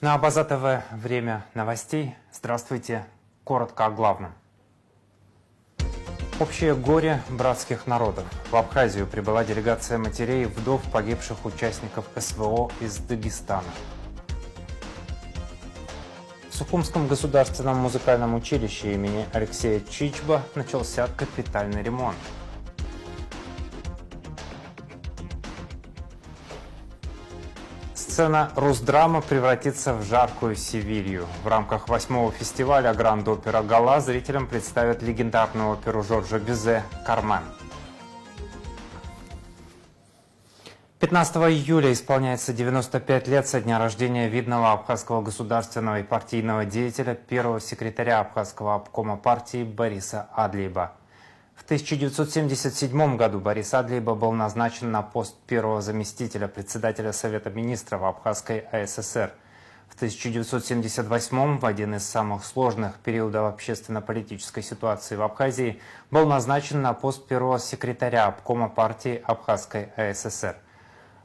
На Абаза ТВ время новостей. Здравствуйте. Коротко о главном. Общее горе братских народов. В Абхазию прибыла делегация матерей вдов погибших участников СВО из Дагестана. В Сухумском государственном музыкальном училище имени Алексея Чичба начался капитальный ремонт. Сцена Русдрама превратится в жаркую Севилью. В рамках 8-го фестиваля Гранд-Опера Гала зрителям представят легендарную оперу Жоржа Бизе «Кармен». 15 июля исполняется 95 лет со дня рождения видного абхазского государственного и партийного деятеля, первого секретаря Абхазского обкома партии Бориса Адлейба. В 1977 году Борис Адлейба был назначен на пост первого заместителя председателя Совета министров Абхазской АССР. В 1978 в один из самых сложных периодов общественно-политической ситуации в Абхазии был назначен на пост первого секретаря обкома партии Абхазской АССР.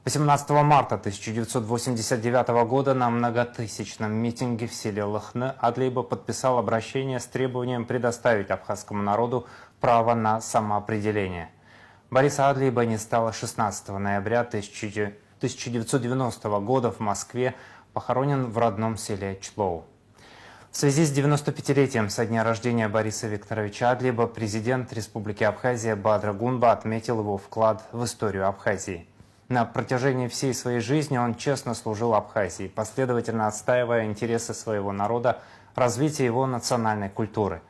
18 марта 1989 года на многотысячном митинге в селе Лыхны Адлейба подписал обращение с требованием предоставить абхазскому народу право на самоопределение. Бориса Адлейба не стало 16 ноября 1990 года в Москве, похоронен в родном селе Члоу. В связи с 95-летием со дня рождения Бориса Викторовича Адлейба президент Республики Абхазия Бадра Гунба отметил его вклад в историю Абхазии. На протяжении всей своей жизни он честно служил Абхазии, последовательно отстаивая интересы своего народа, развитие его национальной культуры.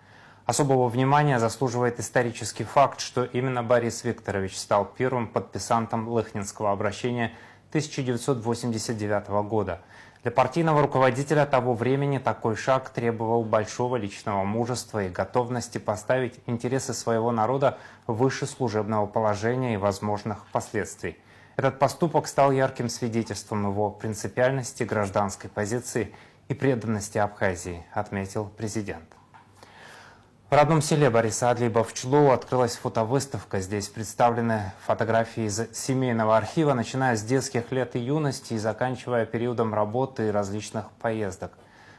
Особого внимания заслуживает исторический факт, что именно Борис Викторович стал первым подписантом Лыхнинского обращения 1989 года. Для партийного руководителя того времени такой шаг требовал большого личного мужества и готовности поставить интересы своего народа выше служебного положения и возможных последствий. Этот поступок стал ярким свидетельством его принципиальности, гражданской позиции и преданности Абхазии, отметил президент. В родном селе Бориса Адлейба в Члоу открылась фотовыставка. Здесь представлены фотографии из семейного архива, начиная с детских лет и юности и заканчивая периодом работы и различных поездок.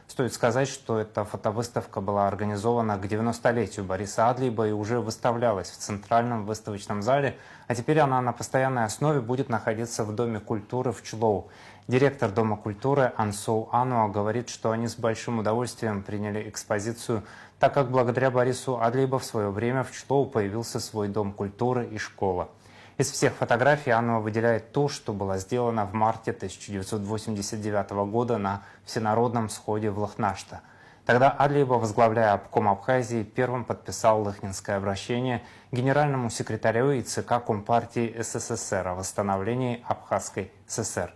Стоит сказать, что эта фотовыставка была организована к 90-летию Бориса Адлейба и уже выставлялась в Центральном выставочном зале, а теперь она на постоянной основе будет находиться в Доме культуры в Члоу. Директор Дома культуры Ансоу Ануа говорит, что они с большим удовольствием приняли экспозицию, так как благодаря Борису Адлейба в свое время в Члоу появился свой Дом культуры и школа. Из всех фотографий Ануа выделяет то, что было сделано в марте 1989 года на всенародном сходе в Лыхнашта. Тогда Адлейба, возглавляя обком Абхазии, первым подписал Лыхнинское обращение генеральному секретарю и ЦК Компартии СССР о восстановлении Абхазской ССР.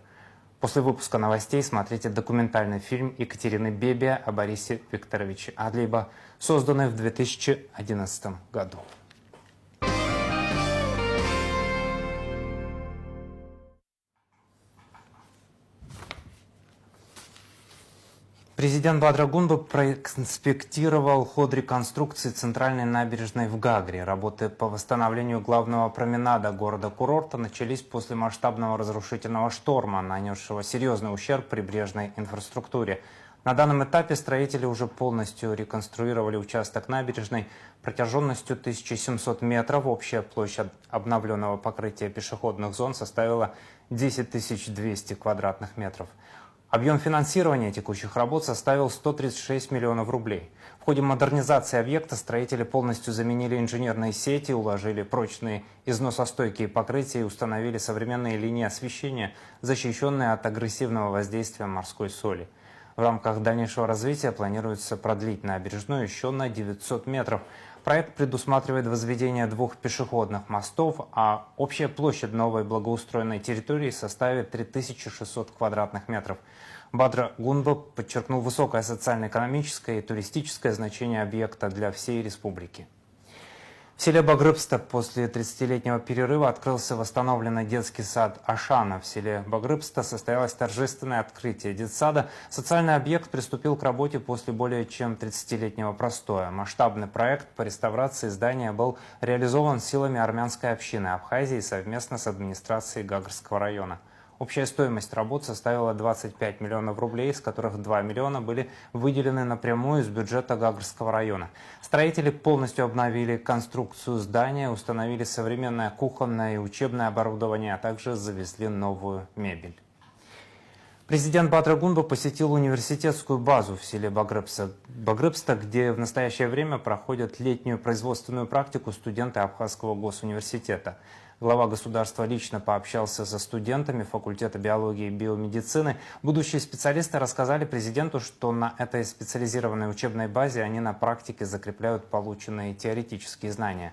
После выпуска новостей смотрите документальный фильм Екатерины Бебия о Борисе Викторовиче Адлейба, созданный в 2011 году. Президент Бадра Гунба проинспектировал ход реконструкции центральной набережной в Гагре. Работы по восстановлению главного променада города-курорта начались после масштабного разрушительного шторма, нанесшего серьезный ущерб прибрежной инфраструктуре. На данном этапе строители уже полностью реконструировали участок набережной протяженностью 1700 метров. Общая площадь обновленного покрытия пешеходных зон составила 10 200 квадратных метров. Объем финансирования текущих работ составил 136 миллионов рублей. В ходе модернизации объекта строители полностью заменили инженерные сети, уложили прочные износостойкие покрытия и установили современные линии освещения, защищенные от агрессивного воздействия морской соли. В рамках дальнейшего развития планируется продлить набережную еще на 900 метров. Проект предусматривает возведение 2 пешеходных мостов, а общая площадь новой благоустроенной территории составит 3600 квадратных метров. Бадра Гунба подчеркнул высокое социально-экономическое и туристическое значение объекта для всей республики. В селе Багрыбста после 30-летнего перерыва открылся восстановленный детский сад Ашана. В селе Багрыбста состоялось торжественное открытие детсада. Социальный объект приступил к работе после более чем 30-летнего простоя. Масштабный проект по реставрации здания был реализован силами армянской общины Абхазии совместно с администрацией Гагрского района. Общая стоимость работ составила 25 миллионов рублей, из которых 2 миллиона были выделены напрямую из бюджета Гагарского района. Строители полностью обновили конструкцию здания, установили современное кухонное и учебное оборудование, а также завезли новую мебель. Президент Бадра Гунба посетил университетскую базу в селе Багрыбста, где в настоящее время проходят летнюю производственную практику студенты Абхазского госуниверситета. Глава государства лично пообщался со студентами факультета биологии и биомедицины. Будущие специалисты рассказали президенту, что на этой специализированной учебной базе они на практике закрепляют полученные теоретические знания.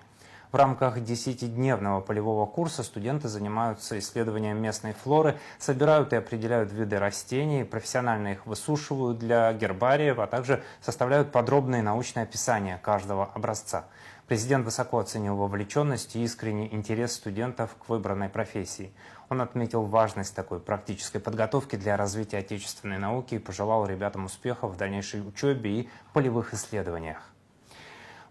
В рамках 10-дневного полевого курса студенты занимаются исследованием местной флоры, собирают и определяют виды растений, профессионально их высушивают для гербариев, а также составляют подробные научные описания каждого образца. Президент высоко оценил вовлеченность и искренний интерес студентов к выбранной профессии. Он отметил важность такой практической подготовки для развития отечественной науки и пожелал ребятам успехов в дальнейшей учебе и полевых исследованиях.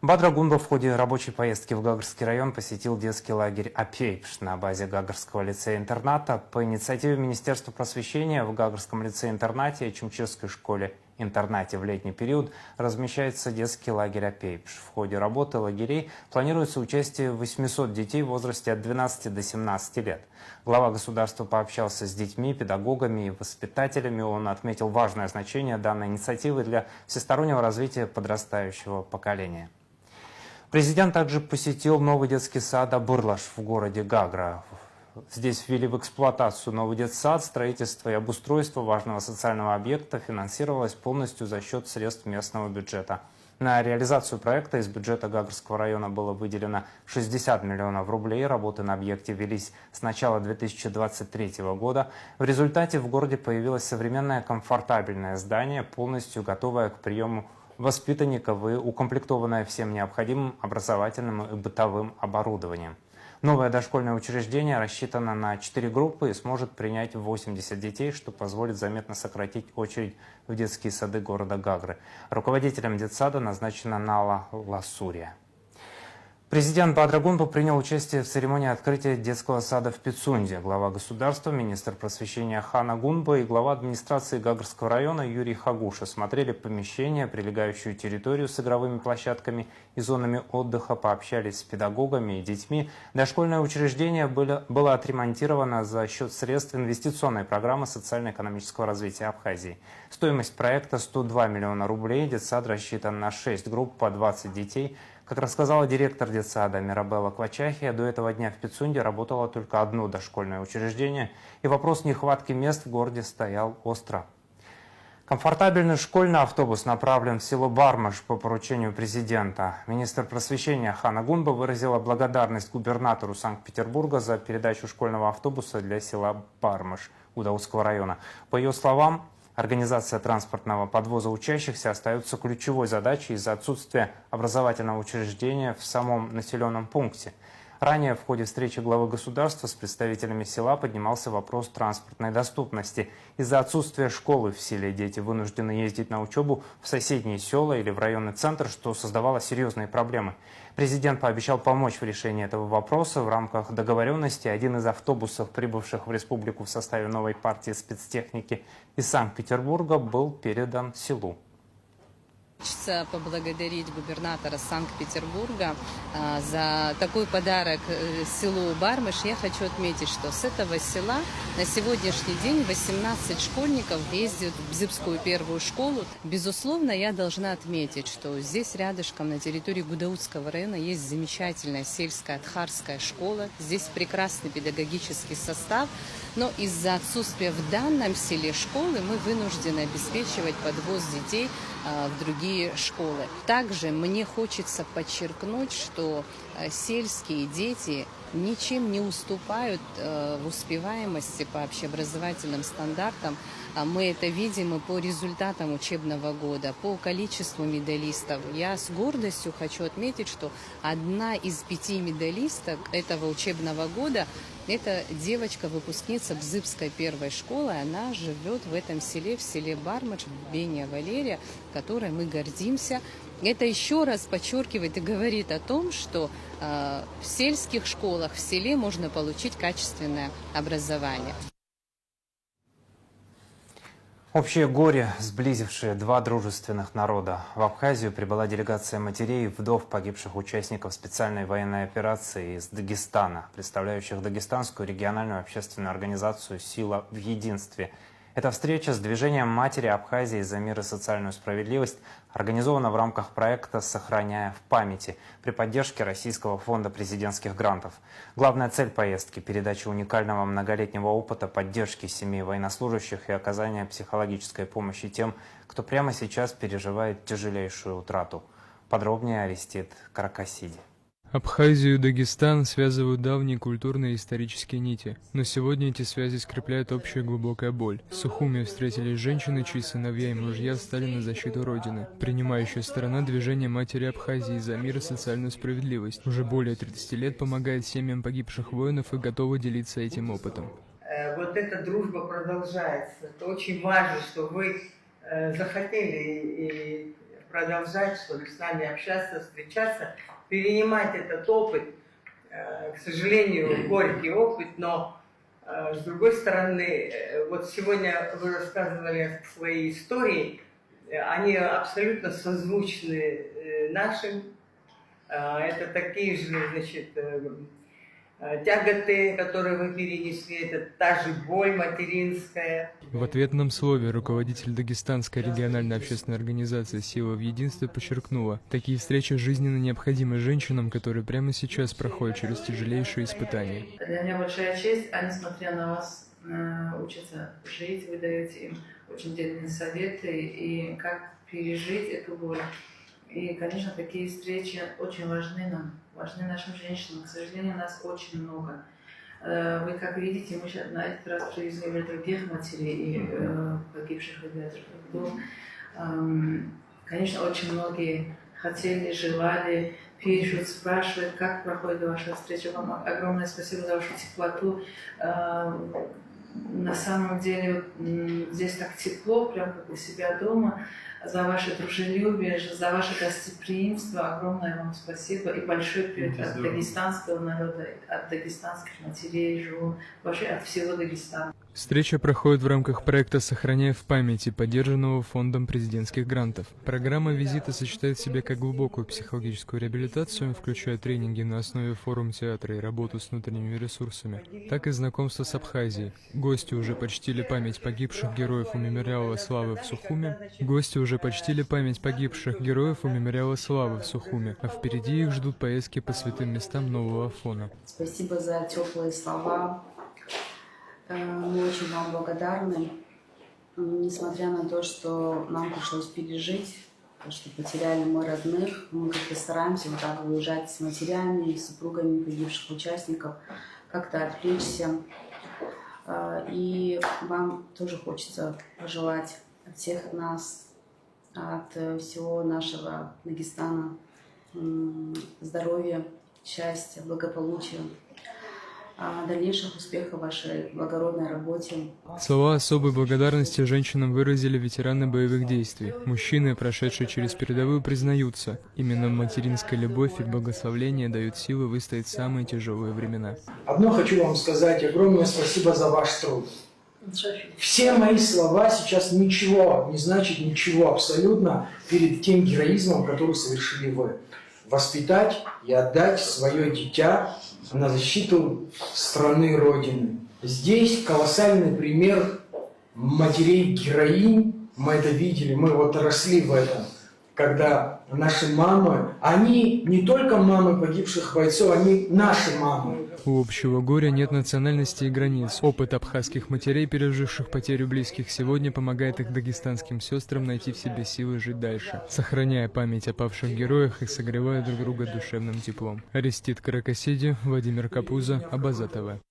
Бадра Гунба в ходе рабочей поездки в Гагарский район посетил детский лагерь «Апейпш» на базе Гагарского лицея-интерната. По инициативе Министерства просвещения в Гагарском лицее-интернате и Чумчирской школе-интернате в летний период размещается детский лагерь «Апейпш». В ходе работы лагерей планируется участие 800 детей в возрасте от 12 до 17 лет. Глава государства пообщался с детьми, педагогами и воспитателями. Он отметил важное значение данной инициативы для всестороннего развития подрастающего поколения. Президент также посетил новый детский сад «Абырлаш» в городе Гагра. Здесь ввели в эксплуатацию новый детсад. Строительство и обустройство важного социального объекта финансировалось полностью за счет средств местного бюджета. На реализацию проекта из бюджета Гагарского района было выделено 60 миллионов рублей. Работы на объекте велись с начала 2023 года. В результате в городе появилось современное комфортабельное здание, полностью готовое к приему воспитанников и укомплектованная всем необходимым образовательным и бытовым оборудованием. Новое дошкольное учреждение рассчитано на 4 группы и сможет принять 80 детей, что позволит заметно сократить очередь в детские сады города Гагры. Руководителем детсада назначена Нала Ласурия. Президент Бадра Гунба принял участие в церемонии открытия детского сада в Пицунде. Глава государства, министр просвещения Хана Гунба и глава администрации Гагарского района Юрий Хагуша смотрели помещение, прилегающую территорию с игровыми площадками и зонами отдыха, пообщались с педагогами и детьми. Дошкольное учреждение было отремонтировано за счет средств инвестиционной программы социально-экономического развития Абхазии. Стоимость проекта 102 миллиона рублей. Детсад рассчитан на 6 групп по 20 детей. Как рассказала директор детсада Мирабелла Квачахия, до этого дня в Пицунде работало только одно дошкольное учреждение, и вопрос нехватки мест в городе стоял остро. Комфортабельный школьный автобус направлен в село Бармаш по поручению президента. Министр просвещения Хана Гунба выразила благодарность губернатору Санкт-Петербурга за передачу школьного автобуса для села Бармаш Гудаутского района. По ее словам, организация транспортного подвоза учащихся остается ключевой задачей из-за отсутствия образовательного учреждения в самом населенном пункте. Ранее в ходе встречи главы государства с представителями села поднимался вопрос транспортной доступности. Из-за отсутствия школы в селе дети вынуждены ездить на учебу в соседние села или в районный центр, что создавало серьезные проблемы. Президент пообещал помочь в решении этого вопроса. В рамках договоренности один из автобусов, прибывших в республику в составе новой партии спецтехники из Санкт-Петербурга, был передан селу. Хочется поблагодарить губернатора Санкт-Петербурга за такой подарок селу Бармаш. Я хочу отметить, что с этого села на сегодняшний день 18 школьников ездят в Бзыбскую первую школу. Безусловно, я должна отметить, что здесь рядышком на территории Гудаутского района есть замечательная сельская адхарская школа. Здесь прекрасный педагогический состав. Но из-за отсутствия в данном селе школы мы вынуждены обеспечивать подвоз детей в другие школы. Также мне хочется подчеркнуть, что сельские дети ничем не уступают в успеваемости по общеобразовательным стандартам. Мы это видим и по результатам учебного года, по количеству медалистов. Я с гордостью хочу отметить, что одна из 5 медалисток этого учебного года – это девочка-выпускница Бзыбской первой школы. Она живет в этом селе, в селе Бармаш, Бения Валерия, которой мы гордимся. Это еще раз подчеркивает и говорит о том, что в сельских школах, в селе можно получить качественное образование. Общее горе, сблизившее два дружественных народа. В Абхазию прибыла делегация матерей и вдов погибших участников специальной военной операции из Дагестана, представляющих Дагестанскую региональную общественную организацию «Сила в единстве». Эта встреча с движением матери Абхазии за мир и социальную справедливость организована в рамках проекта «Сохраняя в памяти» при поддержке Российского фонда президентских грантов. Главная цель поездки – передача уникального многолетнего опыта поддержки семей военнослужащих и оказания психологической помощи тем, кто прямо сейчас переживает тяжелейшую утрату. Подробнее Арестит Каракасиди. Абхазию и Дагестан связывают давние культурные и исторические нити, но сегодня эти связи скрепляет общая глубокая боль. В Сухуми встретились женщины, чьи сыновья и мужья встали на защиту Родины. Принимающая сторона движения матери Абхазии за мир и социальную справедливость уже более 30 лет помогает семьям погибших воинов и готова делиться этим опытом. Вот эта дружба продолжается. Это очень важно, что вы захотели и продолжать, что ли, с нами общаться, встречаться, перенимать этот опыт. К сожалению, горький опыт, но с другой стороны, вот сегодня вы рассказывали свои истории, они абсолютно созвучны нашим. Это такие же, значит, тяготы, которые вы перенесли, это та же боль материнская. В ответном слове руководитель Дагестанской региональной общественной организации «Сила в единстве» подчеркнула, такие встречи жизненно необходимы женщинам, которые прямо сейчас проходят через тяжелейшие испытания. Для меня большая честь, они, несмотря на вас, учатся жить, вы даете им очень дельные советы и как пережить эту боль. И, конечно, такие встречи очень важны нам, важны нашим женщинам. К сожалению, нас очень много. Вы, как видите, мы сейчас на этот раз привезли других матерей и погибших ребят. Конечно, очень многие хотели, желали, пишут, спрашивают, как проходит ваша встреча. Вам огромное спасибо за вашу теплоту. На самом деле здесь так тепло, прям как у себя дома. За ваше дружелюбие, за ваше гостеприимство. Огромное вам спасибо. И большой привет от дагестанского народа, от дагестанских матерей, жен, вообще от всего Дагестана. Встреча проходит в рамках проекта «Сохраняя в памяти», поддержанного Фондом президентских грантов. Программа визита сочетает в себе как глубокую психологическую реабилитацию, включая тренинги на основе форум-театра и работу с внутренними ресурсами, так и знакомство с Абхазией. Гости уже почтили память погибших героев у мемориала славы в Сухуми. А впереди их ждут поездки по святым местам нового Афона. Спасибо за теплые слова. Мы очень вам благодарны, несмотря на то, что нам пришлось пережить, то, что потеряли мы родных. Мы как-то стараемся вот так выезжать с матерями, с супругами погибших участников, как-то отвлечься. И вам тоже хочется пожелать от всех нас, от всего нашего Дагестана здоровья, счастья, благополучия, дальнейших успехов в вашей благородной работе. Слова особой благодарности женщинам выразили ветераны боевых действий. Мужчины, прошедшие через передовую, признаются, именно материнская любовь и благословление дают силы выстоять в самые тяжелые времена. Одно хочу вам сказать, огромное спасибо за ваш труд. Все мои слова сейчас ничего, не значит ничего абсолютно перед тем героизмом, который совершили вы. Воспитать и отдать свое дитя на защиту страны Родины. Здесь колоссальный пример матерей-героинь. Мы это видели, мы вот росли в этом. Когда наши мамы, они не только мамы погибших бойцов, они наши мамы. У общего горя нет национальности и границ. Опыт абхазских матерей, переживших потерю близких, сегодня помогает их дагестанским сестрам найти в себе силы жить дальше, сохраняя память о павших героях и согревая друг друга душевным теплом. Арестит Каракасиди, Владимир Капуза, Абаза ТВ.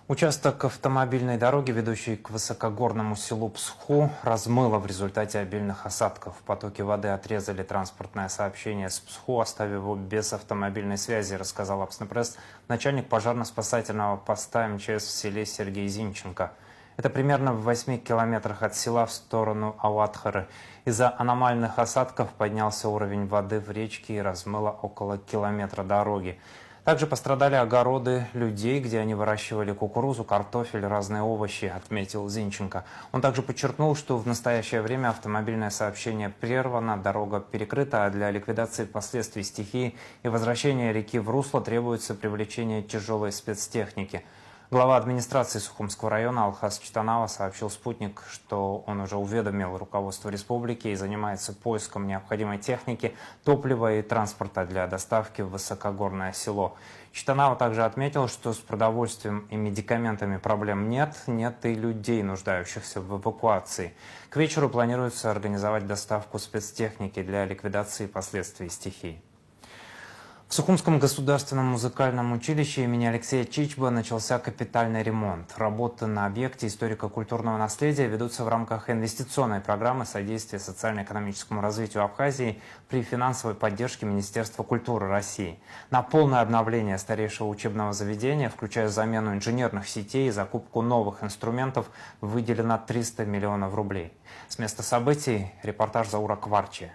Участок автомобильной дороги, ведущей к высокогорному селу Псху, размыло в результате обильных осадков. Потоки воды отрезали транспортное сообщение с Псху, оставив его без автомобильной связи, рассказал Апснепресс начальник пожарно-спасательного поста МЧС в селе Сергей Зинченко. Это примерно в 8 километрах от села в сторону Ауатхары. Из-за аномальных осадков поднялся уровень воды в речке и размыло около километра дороги. Также пострадали огороды людей, где они выращивали кукурузу, картофель, разные овощи, отметил Зинченко. Он также подчеркнул, что в настоящее время автомобильное сообщение прервано, дорога перекрыта, а для ликвидации последствий стихии и возвращения реки в русло требуется привлечение тяжелой спецтехники. Глава администрации Сухумского района Алхас Читанава сообщил «Спутник», что он уже уведомил руководство республики и занимается поиском необходимой техники, топлива и транспорта для доставки в высокогорное село. Читанава также отметил, что с продовольствием и медикаментами проблем нет и людей, нуждающихся в эвакуации. К вечеру планируется организовать доставку спецтехники для ликвидации последствий стихии. В Сухумском государственном музыкальном училище имени Алексея Чичба начался капитальный ремонт. Работы на объекте историко-культурного наследия ведутся в рамках инвестиционной программы содействия социально-экономическому развитию Абхазии при финансовой поддержке Министерства культуры России. На полное обновление старейшего учебного заведения, включая замену инженерных сетей и закупку новых инструментов, выделено 300 миллионов рублей. С места событий репортаж Заура Кварчи.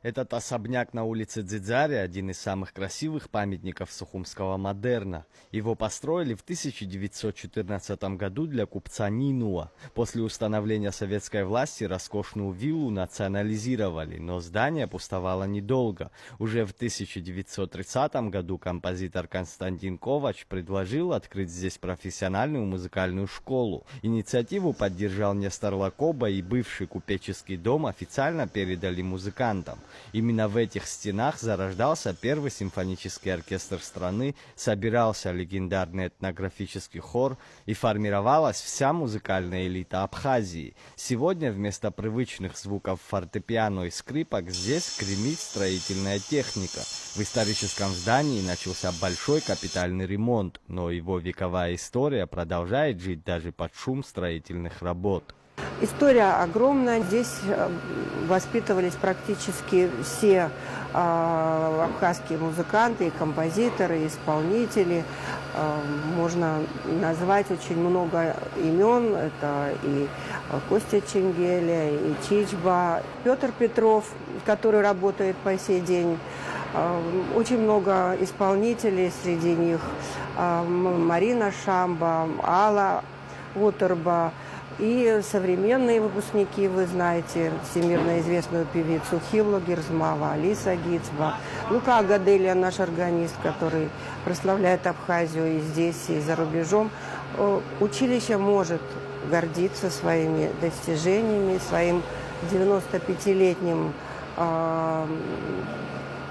Этот особняк на улице Дзидзари – один из самых красивых памятников сухумского модерна. Его построили в 1914 году для купца Нинуа. После установления советской власти роскошную виллу национализировали, но здание пустовало недолго. Уже в 1930 году композитор Константин Ковач предложил открыть здесь профессиональную музыкальную школу. Инициативу поддержал Нестор Лакоба, и бывший купеческий дом официально передали музыкантам. Именно в этих стенах зарождался первый симфонический оркестр страны, собирался легендарный этнографический хор и формировалась вся музыкальная элита Абхазии. Сегодня вместо привычных звуков фортепиано и скрипок здесь гремит строительная техника. В историческом здании начался большой капитальный ремонт, но его вековая история продолжает жить даже под шум строительных работ. История огромная. Здесь воспитывались практически все абхазские музыканты, и композиторы, и исполнители. Можно назвать очень много имен. Это и Костя Ченгеля, и Чичба, Петр Петров, который работает по сей день. Очень много исполнителей, среди них Марина Шамба, Алла Утерба. И современные выпускники, вы знаете, всемирно известную певицу Хиллу Герзмава, Алиса Гицба, Лука Агаделия, наш органист, который прославляет Абхазию и здесь, и за рубежом. Училище может гордиться своими достижениями, своим 95-летним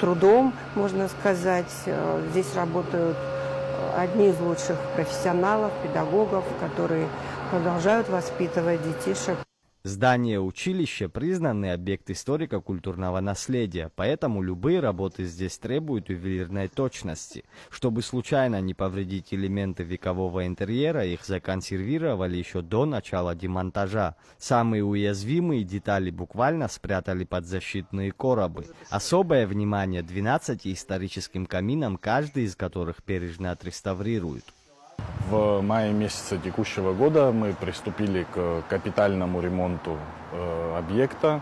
трудом, можно сказать. Здесь работают одни из лучших профессионалов, педагогов, которые продолжают воспитывать детишек. Здание училища – признанный объект историко-культурного наследия, поэтому любые работы здесь требуют ювелирной точности. Чтобы случайно не повредить элементы векового интерьера, их законсервировали еще до начала демонтажа. Самые уязвимые детали буквально спрятали под защитные коробы. Особое внимание 12 историческим каминам, каждый из которых бережно отреставрируют. В мае месяце текущего года мы приступили к капитальному ремонту объекта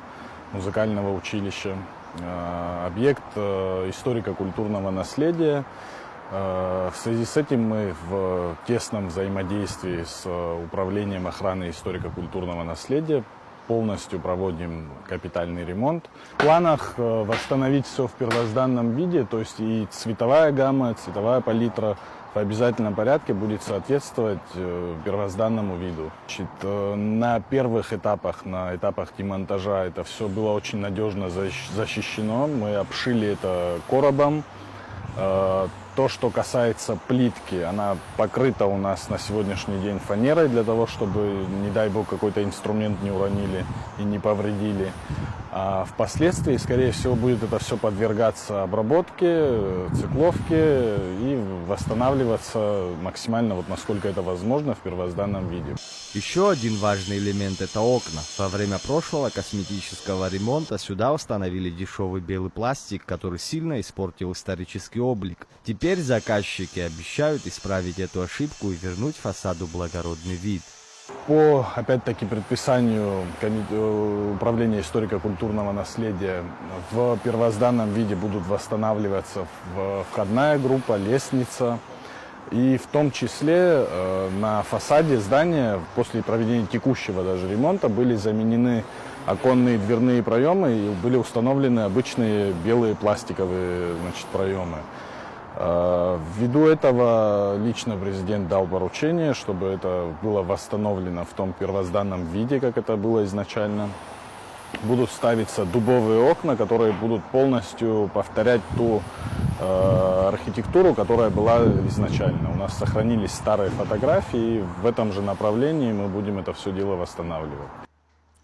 музыкального училища. Объект историко-культурного наследия. В связи с этим мы в тесном взаимодействии с Управлением охраны историко-культурного наследия полностью проводим капитальный ремонт. В планах восстановить все в первозданном виде, то есть и цветовая гамма, цветовая палитра в обязательном порядке будет соответствовать первозданному виду. На первых этапах, на этапах демонтажа это все было очень надежно защищено. Мы обшили это коробом. То, что касается плитки, она покрыта у нас на сегодняшний день фанерой, для того, чтобы, не дай бог, какой-то инструмент не уронили и не повредили. А впоследствии, скорее всего, будет это все подвергаться обработке, цикловке и восстанавливаться максимально, вот насколько это возможно, в первозданном виде. Еще один важный элемент – это окна. Во время прошлого косметического ремонта сюда установили дешевый белый пластик, который сильно испортил исторический облик. Теперь заказчики обещают исправить эту ошибку и вернуть фасаду благородный вид. По, опять-таки, предписанию Управления историко-культурного наследия в первозданном виде будут восстанавливаться входная группа, лестница. И в том числе на фасаде здания после проведения текущего даже ремонта были заменены оконные дверные проемы и были установлены обычные белые пластиковые, значит, проемы. Ввиду этого лично президент дал поручение, чтобы это было восстановлено в том первозданном виде, как это было изначально. Будут ставиться дубовые окна, которые будут полностью повторять ту архитектуру, которая была изначально. У нас сохранились старые фотографии, и в этом же направлении мы будем это все дело восстанавливать.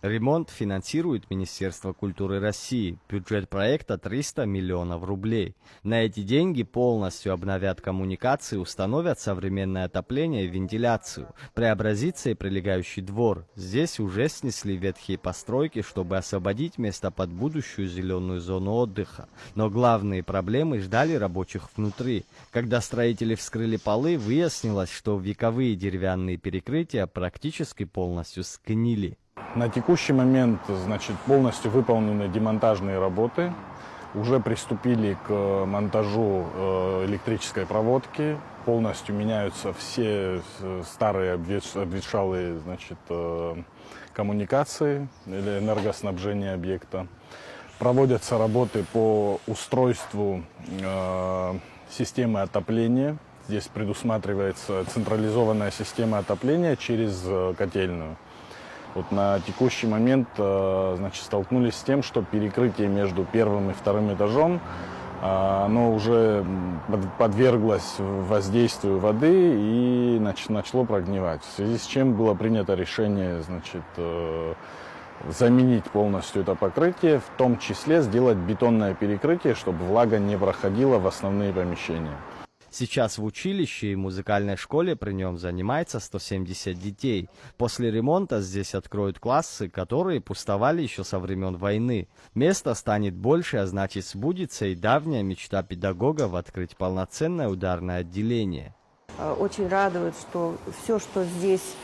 Ремонт финансирует Министерство культуры России. Бюджет проекта 300 миллионов рублей. На эти деньги полностью обновят коммуникации, установят современное отопление и вентиляцию. Преобразится и прилегающий двор. Здесь уже снесли ветхие постройки, чтобы освободить место под будущую зеленую зону отдыха. Но главные проблемы ждали рабочих внутри. Когда строители вскрыли полы, выяснилось, что вековые деревянные перекрытия практически полностью сгнили. На текущий момент, значит, полностью выполнены демонтажные работы. Уже приступили к монтажу электрической проводки. Полностью меняются все старые обветшалые, значит, коммуникации или энергоснабжения объекта. Проводятся работы по устройству системы отопления. Здесь предусматривается централизованная система отопления через котельную. Вот на текущий момент, значит, столкнулись с тем, что перекрытие между первым и вторым этажом, оно уже подверглось воздействию воды и начало прогнивать. В связи с чем было принято решение, значит, заменить полностью это покрытие, в том числе сделать бетонное перекрытие, чтобы влага не проходила в основные помещения. Сейчас в училище и музыкальной школе при нем занимается 170 детей. После ремонта здесь откроют классы, которые пустовали еще со времен войны. Место станет больше, а значит сбудется и давняя мечта педагогов открыть полноценное ударное отделение. Очень радует, что все, что здесь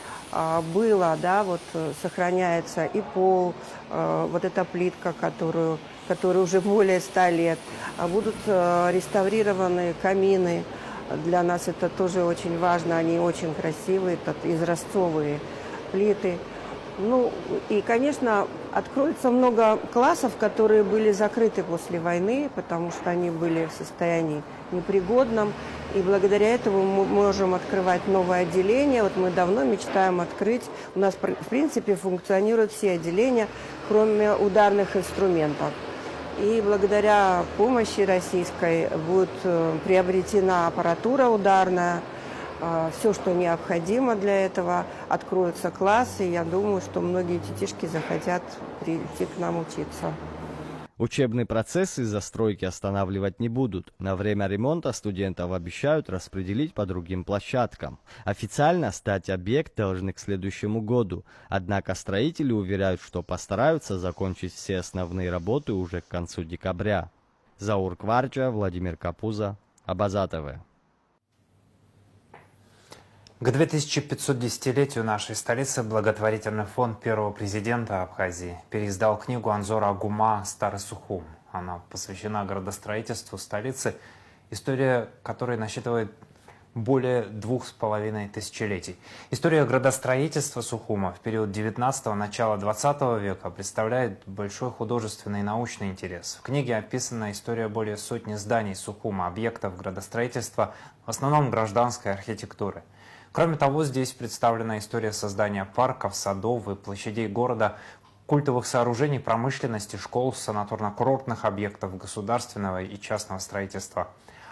было, да, вот сохраняется, и пол, вот эта плитка, которая уже более 100 лет, будут реставрированы камины. Для нас это тоже очень важно, они очень красивые, это изразцовые плиты. Ну и, конечно, откроется много классов, которые были закрыты после войны, потому что они были в состоянии непригодном. И благодаря этому мы можем открывать новое отделение. Вот мы давно мечтаем открыть. У нас, в принципе, функционируют все отделения, кроме ударных инструментов. И благодаря помощи российской будет приобретена аппаратура ударная, все, что необходимо для этого, откроются классы. И я думаю, что многие детишки захотят прийти к нам учиться. Учебный процесс из-за стройки останавливать не будут. На время ремонта студентов обещают распределить по другим площадкам. Официально сдать объект должны к следующему году. Однако строители уверяют, что постараются закончить все основные работы уже к концу декабря. Заур Кварча, Владимир Капуза, Абаза ТВ. К 2510-летию нашей столицы благотворительный фонд первого президента Абхазии переиздал книгу Анзора Агума «Старый Сухум». Она посвящена градостроительству столицы, история которой насчитывает более 2,5 тысячелетий. История градостроительства Сухума в период 19-го, начала 20 века представляет большой художественный и научный интерес. В книге описана история более сотни зданий Сухума, объектов градостроительства, в основном гражданской архитектуры. Кроме того, здесь представлена история создания парков, садов и площадей города, культовых сооружений промышленности, школ, санаторно-курортных объектов государственного и частного строительства.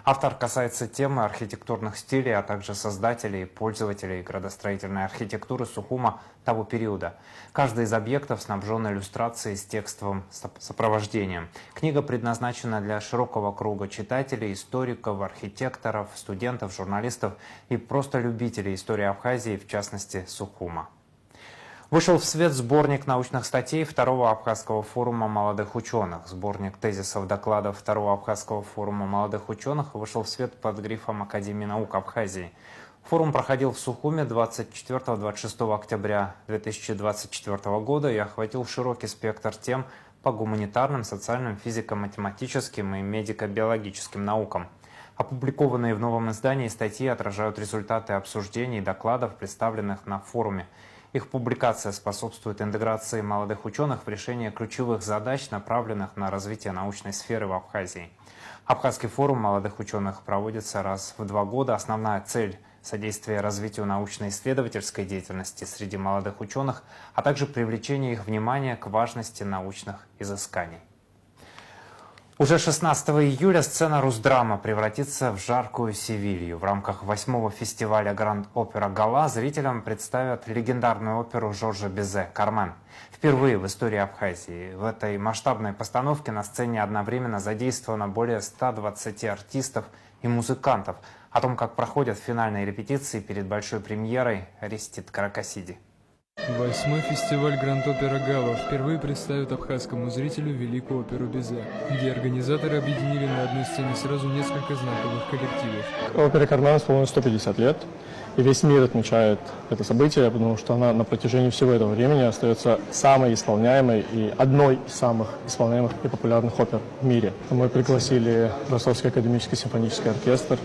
Автор касается темы архитектурных стилей, а также создателей и пользователей градостроительной архитектуры Сухума того периода. Каждый из объектов снабжен иллюстрацией с текстовым сопровождением. Книга предназначена для широкого круга читателей, историков, архитекторов, студентов, журналистов и просто любителей истории Абхазии, в частности Сухума. Вышел в свет сборник научных статей Второго Абхазского форума молодых ученых. Сборник тезисов докладов Второго Абхазского форума молодых ученых вышел в свет под грифом Академии наук Абхазии. Форум проходил в Сухуме 24-26 октября 2024 года и охватил широкий спектр тем по гуманитарным, социальным, физико-математическим и медико-биологическим наукам. Опубликованные в новом издании статьи отражают результаты обсуждений и докладов, представленных на форуме. Их публикация способствует интеграции молодых ученых в решение ключевых задач, направленных на развитие научной сферы в Абхазии. Абхазский форум молодых ученых проводится раз в 2 года. Основная цель – содействие развитию научно-исследовательской деятельности среди молодых ученых, а также привлечение их внимания к важности научных изысканий. Уже 16 июля сцена Русдрама превратится в жаркую Севилью. В рамках 8-го фестиваля Гранд Опера Гала зрителям представят легендарную оперу Жоржа Бизе «Кармен». Впервые в истории Абхазии в этой масштабной постановке на сцене одновременно задействовано более 120 артистов и музыкантов. О том, как проходят финальные репетиции перед большой премьерой, Аристид Каракасиди. 8-й фестиваль Гранд Опера Гала впервые представит абхазскому зрителю великую оперу Бизе, где организаторы объединили на одной сцене сразу несколько знаковых коллективов. Опере «Кармен» исполнилось 150 лет, и весь мир отмечает это событие, потому что она на протяжении всего этого времени остается самой исполняемой и одной из самых исполняемых и популярных опер в мире. Мы пригласили Ростовский академический симфонический оркестр,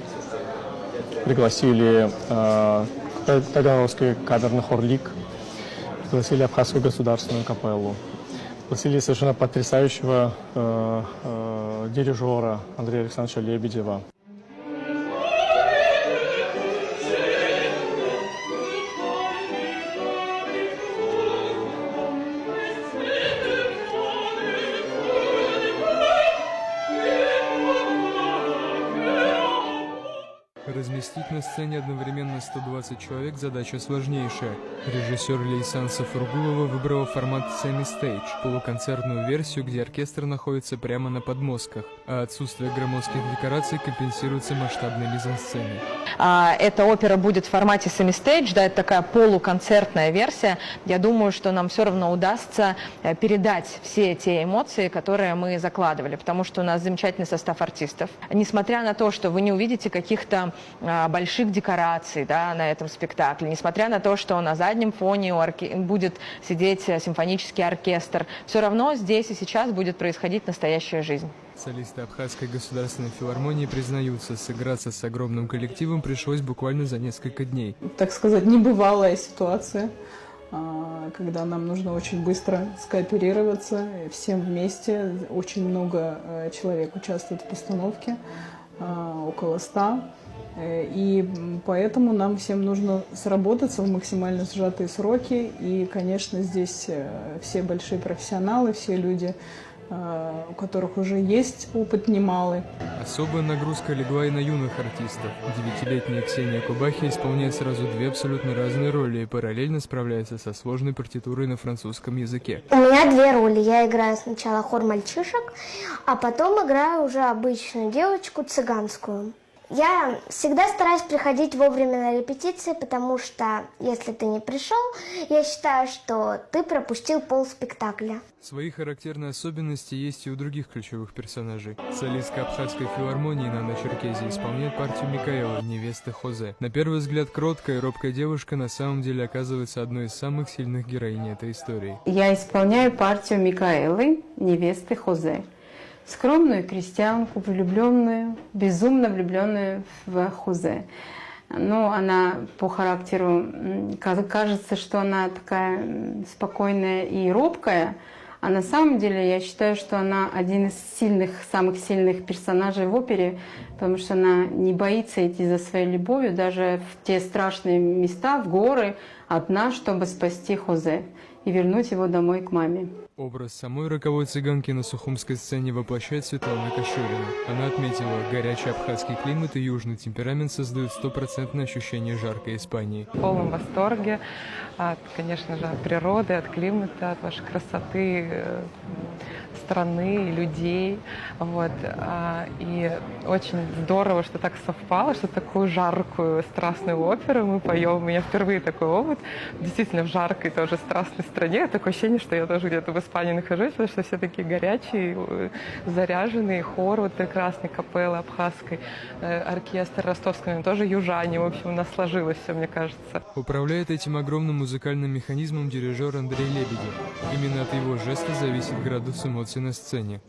пригласили Таганрогский камерный хор «Лик», пригласили Абхазскую государственную капеллу, пригласили совершенно потрясающего дирижера Андрея Александровича Лебедева. Разместить на сцене одновременно 120 человек – задача сложнейшая. Режиссер Лейсан Сафургулова выбрала формат semi-stage – полуконцертную версию, где оркестр находится прямо на подмостках, а отсутствие громоздких декораций компенсируется масштабной мизансценой. Эта опера будет в формате semi-stage, да, это такая полуконцертная версия. Я думаю, что нам все равно удастся передать все те эмоции, которые мы закладывали, потому что у нас замечательный состав артистов. Несмотря на то, что вы не увидите каких-то больших декораций, да, на этом спектакле, несмотря на то, что на заднем фоне будет сидеть симфонический оркестр, все равно здесь и сейчас будет происходить настоящая жизнь. Солисты Абхазской государственной филармонии признаются, сыграться с огромным коллективом пришлось буквально за несколько дней. Так сказать, небывалая ситуация, когда нам нужно очень быстро скооперироваться, всем вместе. Очень много человек участвует в постановке, около 100. И поэтому нам всем нужно сработаться в максимально сжатые сроки. И, конечно, здесь все большие профессионалы, все люди, у которых уже есть опыт немалый. Особая нагрузка легла и на юных артистов. 9-летняя Ксения Кубахи исполняет сразу 2 абсолютно разные роли и параллельно справляется со сложной партитурой на французском языке. У меня 2 роли. Я играю сначала хор мальчишек, а потом играю уже обычную девочку цыганскую. Я всегда стараюсь приходить вовремя на репетиции, потому что если ты не пришел, я считаю, что ты пропустил полспектакля. Свои характерные особенности есть и у других ключевых персонажей. Солистка Абхазской филармонии Нана Черкези исполняет партию Микаэлы, невесты Хозе. На первый взгляд кроткая и робкая девушка на самом деле оказывается одной из самых сильных героинь этой истории. Я исполняю партию Микаэлы, невесты Хозе. Скромную крестьянку, влюбленную, безумно влюбленную в Хозе. Но она по характеру, кажется, что она такая спокойная и робкая, а на самом деле я считаю, что она один из самых сильных персонажей в опере, потому что она не боится идти за своей любовью даже в те страшные места, в горы, одна, чтобы спасти Хозе и вернуть его домой к маме. Образ самой роковой цыганки на сухумской сцене воплощает Светлана Кощурина. Она отметила, горячий абхазский климат и южный темперамент создают 100% ощущение жаркой Испании. В полном восторге от, конечно же, от природы, от климата, от вашей красоты страны и людей. Вот. И очень здорово, что так совпало, что такую жаркую, страстную оперу мы поем. У меня впервые такой опыт. Действительно, в жаркой тоже страстной стране. Такое ощущение, что я тоже где-то в Испании нахожусь, потому что все такие горячие, заряженные. Хор вот прекрасный, капелла абхазской, оркестр ростовский, тоже южане. В общем, у нас сложилось все, мне кажется. Управляет этим огромным музыкальным механизмом дирижер Андрей Лебедев. Именно от его жеста зависит градус эмоций на сцене.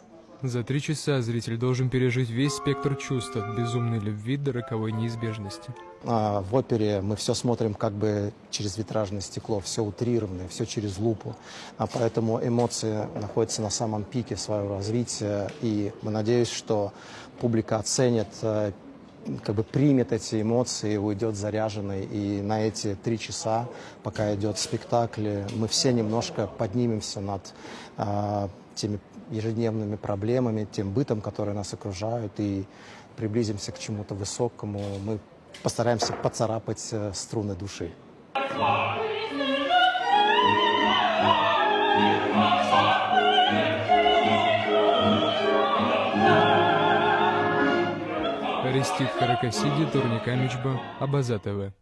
За 3 часа зритель должен пережить весь спектр чувств от безумной любви до роковой неизбежности. В опере мы все смотрим как бы через витражное стекло, все утрированное, все через лупу. Поэтому эмоции находятся на самом пике своего развития. И мы надеемся, что публика оценит, как бы примет эти эмоции, уйдет заряженной. И на эти 3 часа, пока идет спектакль, мы все немножко поднимемся над теми ежедневными проблемами, тем бытом, который нас окружают, и приблизимся к чему-то высокому. Мы постараемся поцарапать струны души. Арестит Каракасиди, Турник Амичба, Абаза ТВ.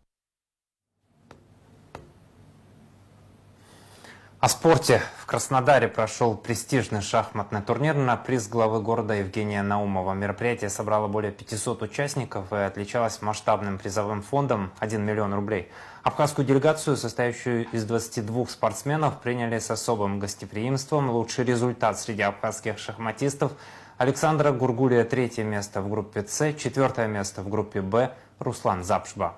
О спорте. В Краснодаре прошел престижный шахматный турнир на приз главы города Евгения Наумова. Мероприятие собрало более 500 участников и отличалось масштабным призовым фондом 1 миллион рублей. Абхазскую делегацию, состоящую из 22 спортсменов, приняли с особым гостеприимством. Лучший результат среди абхазских шахматистов — Александра Гургулия 3-е место в группе С, 4-е место в группе Б Руслан Запшба.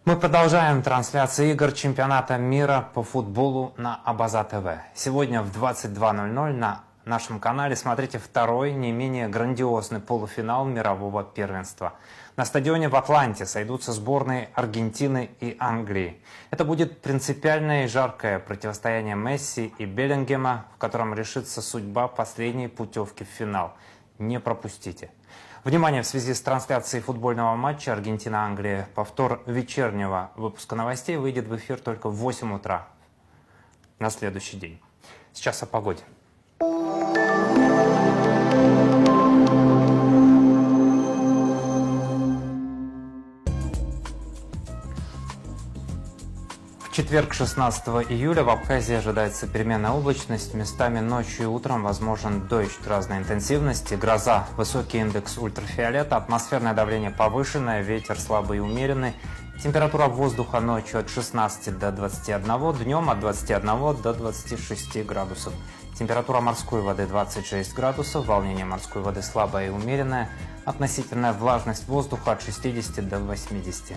Мы продолжаем трансляцию игр чемпионата мира по футболу на Абаза ТВ. Сегодня в 22:00 на нашем канале смотрите второй, не менее грандиозный полуфинал мирового первенства. На стадионе в Атланте сойдутся сборные Аргентины и Англии. Это будет принципиальное и жаркое противостояние Месси и Беллингема, в котором решится судьба последней путевки в финал. Не пропустите. Внимание, в связи с трансляцией футбольного матча Аргентина-Англия. Повтор вечернего выпуска новостей выйдет в эфир только в 8 утра на следующий день. Сейчас о погоде. В четверг, 16 июля, в Абхазии ожидается переменная облачность. Местами ночью и утром возможен дождь разной интенсивности, гроза, высокий индекс ультрафиолета, атмосферное давление повышенное, ветер слабый и умеренный. Температура воздуха ночью от 16 до 21, днем от 21 до 26 градусов. Температура морской воды 26 градусов, волнение морской воды слабое и умеренное. Относительная влажность воздуха от 60 до 80%.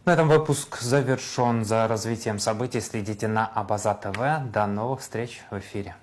На этом выпуск завершен. За развитием событий следите на Абаза ТВ. До новых встреч в эфире.